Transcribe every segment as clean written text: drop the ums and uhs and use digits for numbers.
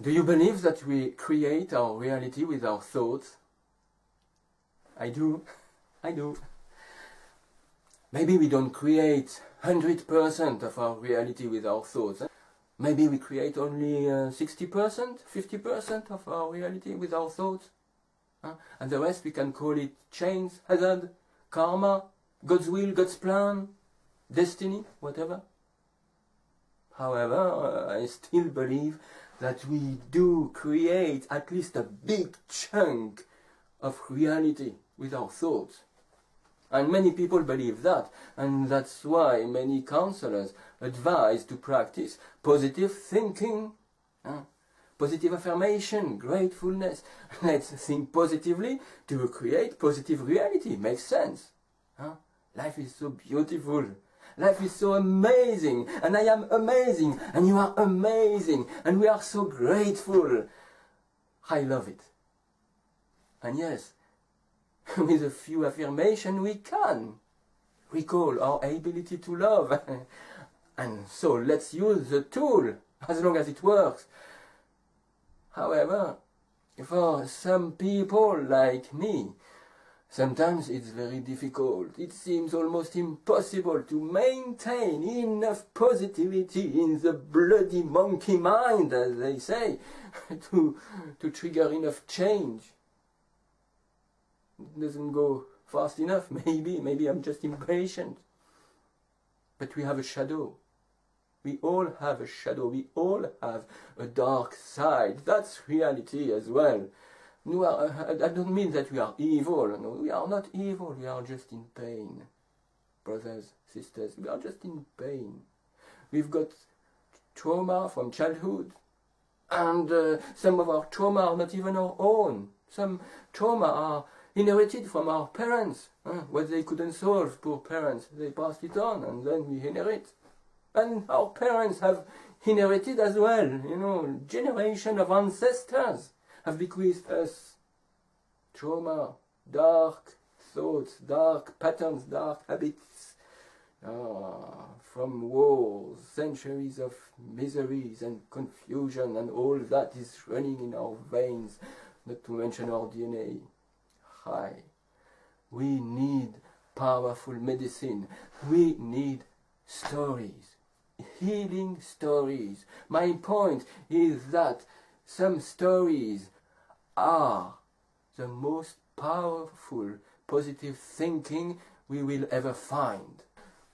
Do you believe that we create our reality with our thoughts? I do. I do. Maybe we don't create 100% of our reality with our thoughts. Maybe we create only 60%, 50% of our reality with our thoughts. And the rest we can call it chance, hazard, karma, God's will, God's plan, destiny, whatever. However, I still believe that we do create at least a big chunk of reality with our thoughts. And many people believe that, and that's why many counselors advise to practice positive thinking, positive affirmation, gratefulness. Let's think positively to create positive reality. Makes sense. Life is so beautiful. Life is so amazing, and I am amazing, and you are amazing, and we are so grateful. I love it. And yes, with a few affirmations we can recall our ability to love. And so let's use the tool as long as it works. However, for some people like me, sometimes it's very difficult. It seems almost impossible to maintain enough positivity in the bloody monkey mind, as they say, to trigger enough change. It doesn't go fast enough, maybe I'm just impatient. But we have a shadow. We all have a shadow. We all have a dark side. That's reality as well. I don't mean that we are evil. No, we are not evil. We are just in pain. Brothers, sisters, we are just in pain. We've got trauma from childhood. And some of our trauma are not even our own. Some trauma are inherited from our parents. What they couldn't solve, poor parents, they passed it on, and then we inherit. And our parents have inherited as well. Generation of ancestors have bequeathed us trauma, dark thoughts, dark patterns, dark habits, from wars, centuries of miseries and confusion, and all that is running in our veins, not to mention our DNA. We need powerful medicine. We need stories, healing stories. My point is that some stories are the most powerful positive thinking we will ever find.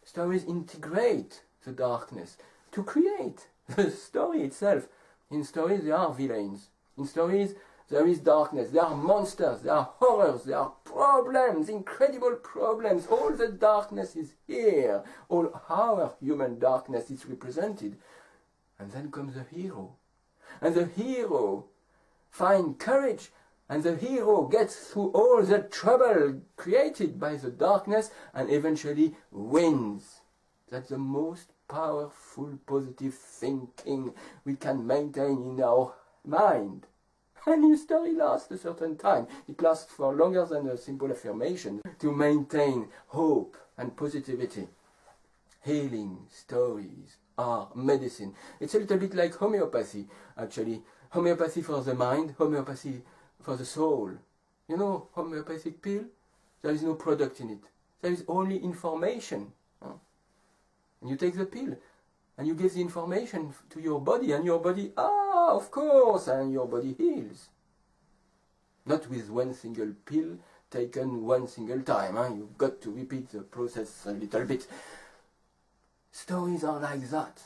Stories integrate the darkness to create the story itself. In stories there are villains. In stories there is darkness, there are monsters, there are horrors, there are problems, incredible problems. All the darkness is here. All our human darkness is represented. And then comes the hero. And the hero finds courage, and the hero gets through all the trouble created by the darkness and eventually wins. That's the most powerful positive thinking we can maintain in our mind. And your story lasts a certain time. It lasts for longer than a simple affirmation to maintain hope and positivity. Healing stories are medicine. It's a little bit like homeopathy, actually. Homeopathy for the mind, homeopathy for the soul. Homeopathic pill, there is no product in it. There is only information. And you take the pill, and you give the information to your body, and your body, of course, and your body heals. Not with one single pill taken one single time. You've got to repeat the process a little bit. Stories are like that.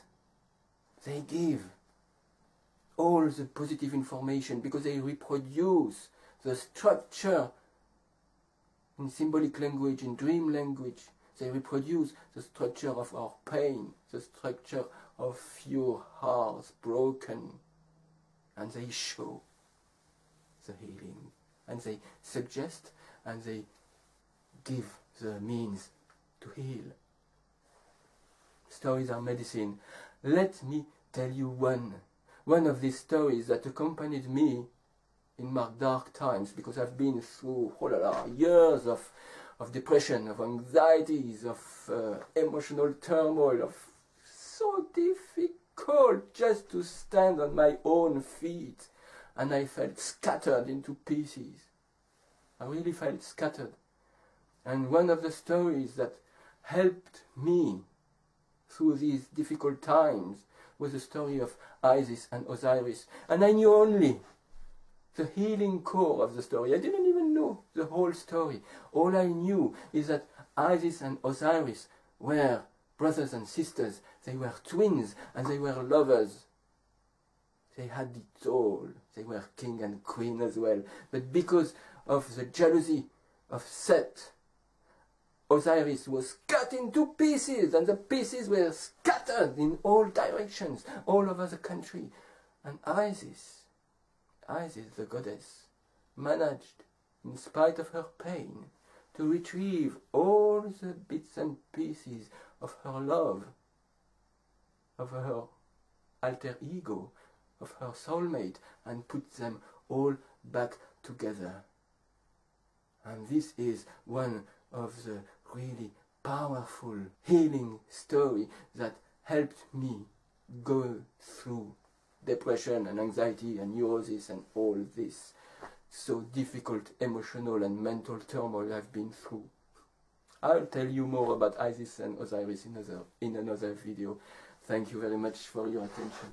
They give all the positive information because they reproduce the structure in symbolic language, in dream language. They reproduce the structure of our pain, the structure of your hearts broken. And they show the healing. And they suggest and they give the means to heal. Stories are medicine. Let me tell you one of these stories that accompanied me in my dark times, because I've been through years of depression, of anxieties, of emotional turmoil, of so difficult cold just to stand on my own feet, and I felt scattered into pieces. I really felt scattered. And one of the stories that helped me through these difficult times was the story of Isis and Osiris. And I knew only the healing core of the story. I didn't even know the whole story. All I knew is that Isis and Osiris were brothers and sisters. They were twins and they were lovers. They had it all. They were king and queen as well. But because of the jealousy of Set, Osiris was cut into pieces, and the pieces were scattered in all directions, all over the country. And Isis, the goddess, managed, in spite of her pain, to retrieve all the bits and pieces of her love, of her alter ego, of her soulmate, and put them all back together. And this is one of the really powerful healing story that helped me go through depression and anxiety and neurosis and all this so difficult emotional and mental turmoil I've been through. I'll tell you more about Isis and Osiris in another video. Thank you very much for your attention.